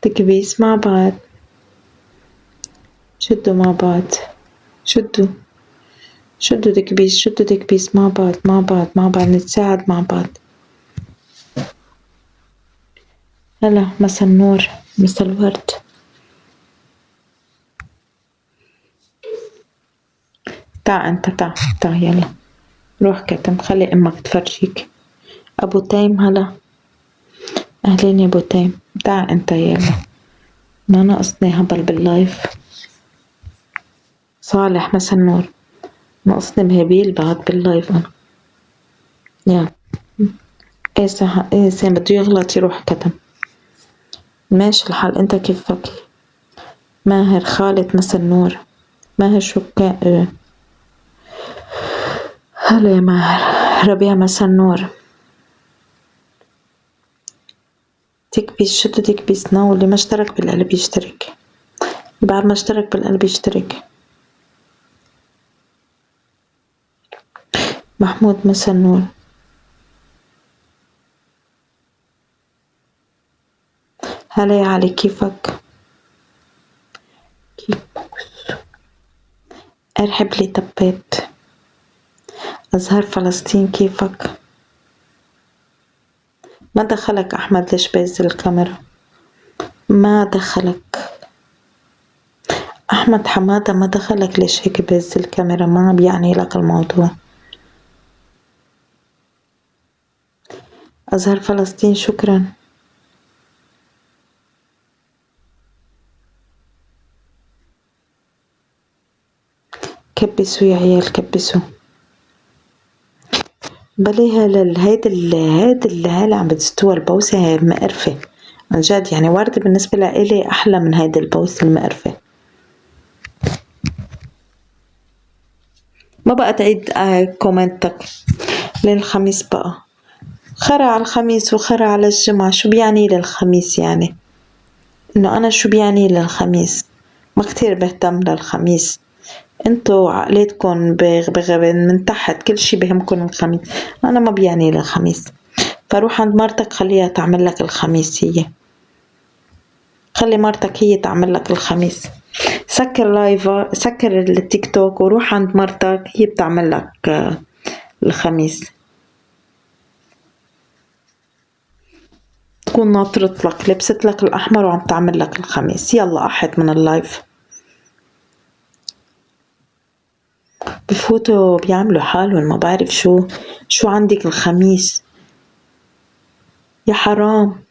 تكبيس مع بعض، شدوا مع بعض، شدوا تكبيس، شدوا تكبيس مع بعض مع بعض مع بعض، نتساعد مع بعض. هلا مسا النور، مسا الورد. تعا انت، تعا يلا روح كتم، خلي امك تفرجيك. ابو تيم هلا، اهلين يا ابو تيم، تعا انت يلا، ما ناقصني هبل باللايف. صالح مسا النور، ناقصني مهابيل بعد باللايف انا. يلا ايه سين بده يغلط يروح كتم. ماشي الحال، انت كيفك؟ ماهر خالد مسا النور، ماهر شو كان هلا يا ماهر. ربيع مسا النور. تكبيس، شدوا تكبيس ناو، اللي ما اشترك بالقلب يشترك، بعد ما اشترك بالقلب يشترك. محمود مسا النور. هلا يا علي، كيفك؟ ارحب لي تبات. أزهار فلسطين كيفك؟ ما دخلك أحمد، ليش بينزل الكاميرا؟ ما دخلك أحمد حمادة، ما دخلك ليش هيك بينزل الكاميرا؟ ما بيعني لك الموضوع. أزهار فلسطين شكرا. كبسوا يا عيال كبسوا. بلي هيدا اللي عم بتستوى البوسة مقرفة عن جد، يعني وردة بالنسبة لإلي أحلى من هيدا البوسة المقرفة. ما بقى تعيد كومنتك للخميس بقى. خرا على الخميس وخرا على الجمعة، شو بيعني للخميس؟ يعني إنه أنا شو بيعني للخميس؟ ما كتير بهتم للخميس. انتو عقليتكن من تحت كل شي بهمكن الخميس، أنا ما بيعني للخميس. فروح عند مرتك خليها تعمل لك الخميس، هي خلي مرتك هي تعمل لك الخميس. سكر لايف، سكر التيك توك وروح عند مرتك هي بتعمل لك الخميس. تكون ناطرت لك، لبست لك الأحمر وعم تعمل لك الخميس. يلا أحد من اللايف. بفوتوا بيعملوا حالهم ما بعرف شو عندك الخميس يا حرام.